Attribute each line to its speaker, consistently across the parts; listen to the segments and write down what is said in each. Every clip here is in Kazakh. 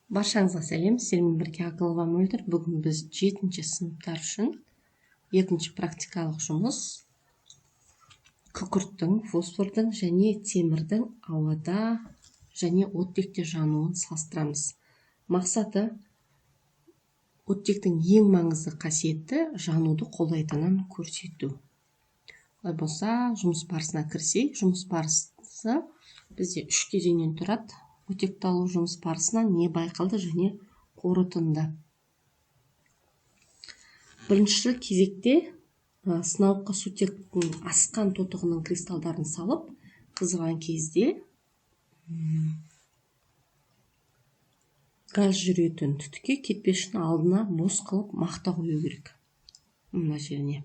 Speaker 1: Баршаңызға сәлем, сіздермен бірге Ақылова Мөлдір. Бүгін біз 7-ші сыныптар үшін екінші практикалық жұмыс күкірттің, фосфордың және темірдің ауада және оттекте жануын салыстырамыз. Мақсаты оттектің ең маңызды қасиеті жануды қолдайтынын көрсету. Олай болса, жұмыс барысына кірсек, жұмыс барысы бізде 3 кезеңнен тұрады. Оттекті алу жұмыс барысынан не байқалды және қорытынды. Бірінші кезекте сынауыққа сутектің асқан тотығының кристалдарын салып, қыздырған кезде газ жүретін түтікке кетпес үшін алдына бос қылып мақта қою керек. Мына жеріне.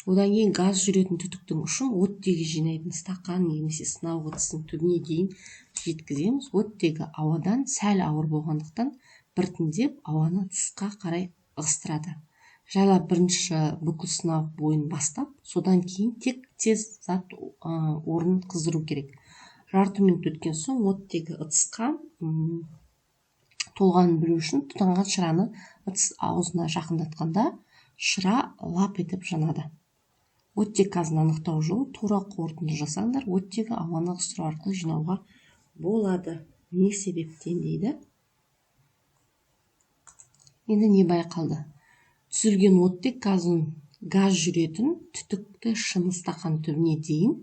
Speaker 1: Одан кейін газ жүретін түтіктің ұшын оттегі жинайтын стақан немесе сынауық ыдыстың түбіне дейін жеткіземіз. Оттегі ауадан сәл ауыр болғандықтан біртіндеп ауаны тысқа қарай ығыстырады. Жайлап бірінші бүкіл сынауық бойын бастап, содан кейін тек тез зат орнын қыздыру керек. Жарты минут өткен соң оттегі ыдысқа толғанын білу үшін тұтанған шыраны ыдыс аузына жақындатқанда шыра лап етіп жанады. Оттек газын анықтау жолы тура қорытынды жасаңдар, оттегі ауаны ығыстыру арқылы жинауға болады. Не себептен дейді? Енді не байқалды? Түзілген оттек газ жүретін түтікті шыны стақан түбіне дейін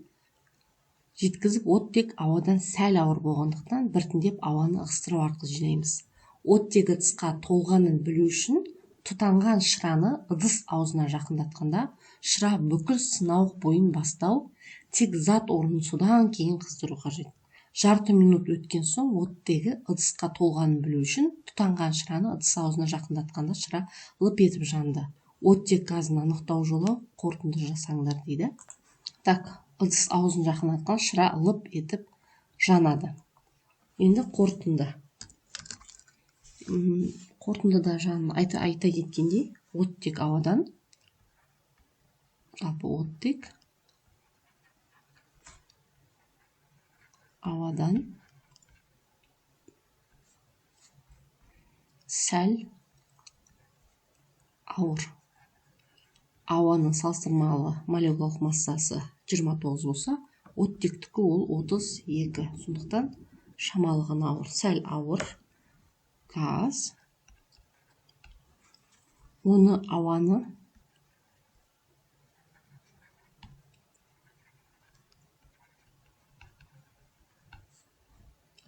Speaker 1: жеткізіп, оттек ауадан сәл ауыр болғандықтан біртіндеп ауаны ығыстыру арқылы жинаймыз. Оттек ыдысқа толғанын білу үшін тұтанған шыраны ыдыс аузына жақындатқанда шыра бүкіл сынауық бойын бастау, тек зат орнын содан кейін қыздыру қажет. Жарты минут өткен соң оттегі ыдысқа толғанын білу үшін тұтанған шыраны ыдыс аузына жақындатқанда шыра лып етіп жанды. Оттек газын анықтау жолы қорытынды жасаңдар дейді. Ыдыс аузын жақындатқан шыра лып етіп жанады. Енді қорытынды. Қорытындыда айта кеткендей, оттек ауадан, жалпы оттек ауадан сәл ауыр. Ауаның салыстырмалы молекулалық массасы 29 болса, оттектікі ол 32. Сондықтан шамалы ғана ауыр, сәл ауыр газ. Оны ауаны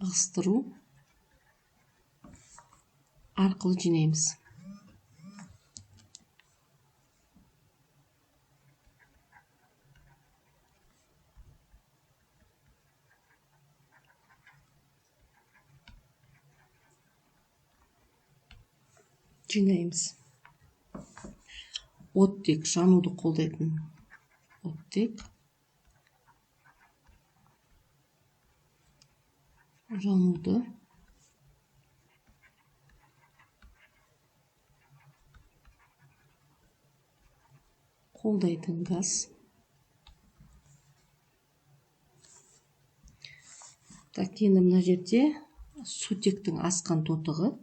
Speaker 1: ығыстыру арқылы жинаймыз. Оттек жануды қолдайтын оттек жануды қолдайтын газ. Енді мына жерде сутектің асқан тотығы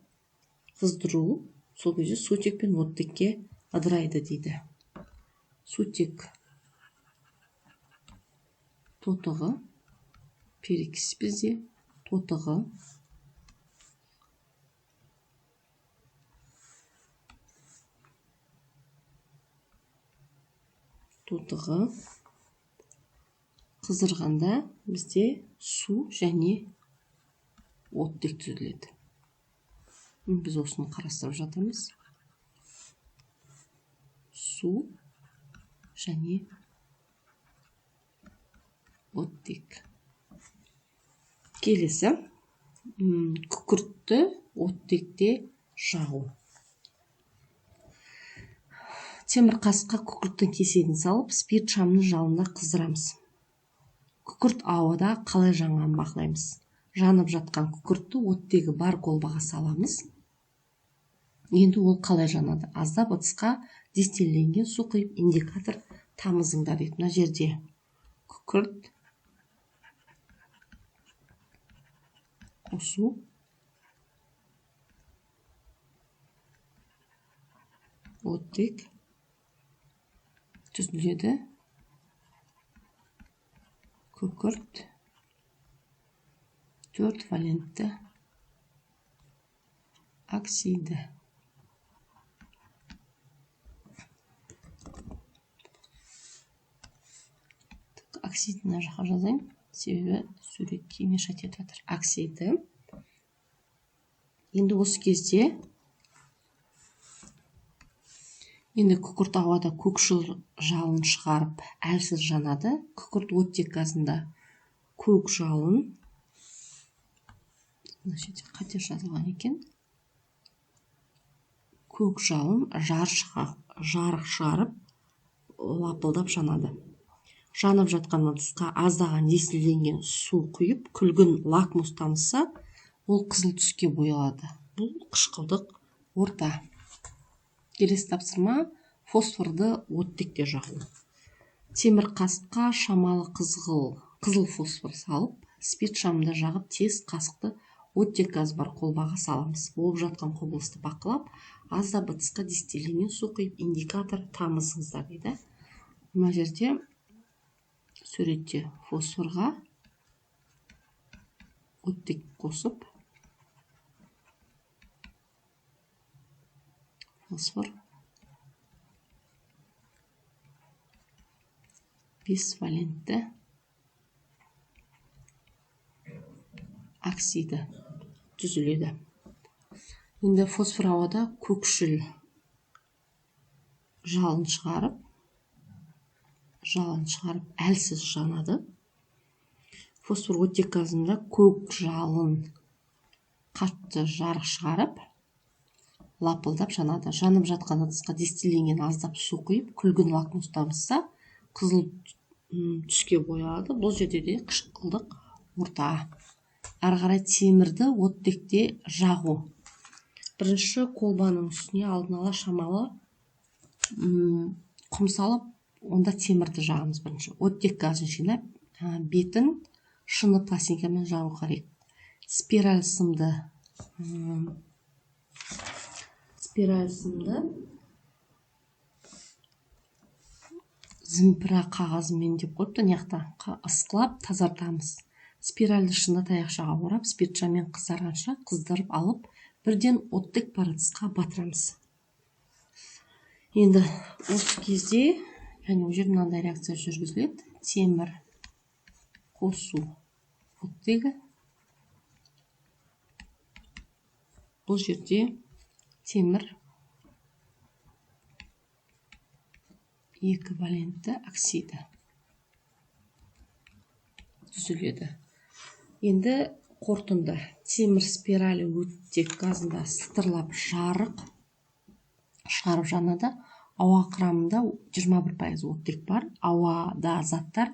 Speaker 1: қыздыру, сол кезде сутек пен оттекке ыдырайды дейді. Сутек тотығы, перекис бізде тотығы қыздырғанда бізде су және оттек түзіледі. Біз осыны қарастырып жатырмыз. Су және оттек. Келесі, күкіртті оттекте жағу. Темір қасыққа күкірттің кеседін салып, спирт шамның жалында қыздырамыз. Күкірт ауада қалай жанғанын бақылаймыз. Жанып жатқан күкіртті оттегі бар колбаға саламыз. Енді ол қалай жанады? Аздап ыдысқа дистилленген су құйып индикатор тамызыңдар дейді. Мына жерде күкірт қосу оттек түзіледі. Күкірт 4 валентті оксиді. Оксид мына жаққа жазайын, себебі суретке мешать етіп жатыр. Оксиді. Енді осы кезде күкірт ауада көкшіл жалын шығарып, әлсіз жанады. Күкірт оттек газында көк жалын, қате жазылған екен, көк жалын жарық шығарып, лапылдап жанады. Жанып жатқан ыдысқа аздаған есілденген су құйып, күлгін лакмус тамызса, ол қызыл түске боялады. Бұл қышқылдық орта. Келесі тапсырма фосфорды оттекте жағу. Темір қасыққа шамалы қызыл фосфор салып, спирт шамында жағып, тез қасықты оттек газ бар қолбаға саламыз. Болып жатқан құбылысты бақылап, аздап ыдысқа дистилленген су құйып, индикатор тамызыңыздар дейді. Мына жерде суретте фосфорға оттек қосып, фосфор 5 валентті оксиді түзіледі. Енді фосфор ауада көкшіл жалын шығарып, әлсіз жанады. Фосфор оттек газында көк жалын қатты жарық шығарып, лапылдап жанады. Жанып жатқан ыдысқа дистилленген аздап су құйып, күлгін лакмус тамызса, қызыл түске боялады. Бұл жерде де қышқылдық орта. Ары қарай темірді оттекте жағу. Бірінші қолбаның үстіне алдын ала шамалы құм салып, онда темірді жағамыз бірінші. Оттек газын жинап, бетін шыны пластинкамен жағу керек. Спираль сымды зімпіра қағазымен деп қойыпты, неқта ысқылап тазартамыз. Спиральді шыны таяқшаға орап, спиртшамен қызарғанша қыздырып алып, бірден оттек бар ыдысқа батырамыз. Енді осы кезде, ол жерде мынандай реакция жүргізіледі. Темір қосу оттегі. Бұл жерде темір 2 валентті оксиді түзіледі. Енді қорытынды. Темір спиралі оттек газында сытырлап жарық шығарып жанады. Ауа құрамында 21% оттек бар. Ауада заттар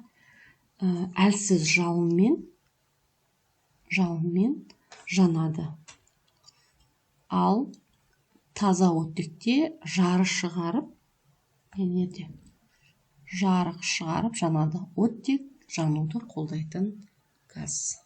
Speaker 1: әлсіз жалынмен жанады. Ал таза оттекте жарық шығарып жанады. Оттек жануды қолдайтын газ.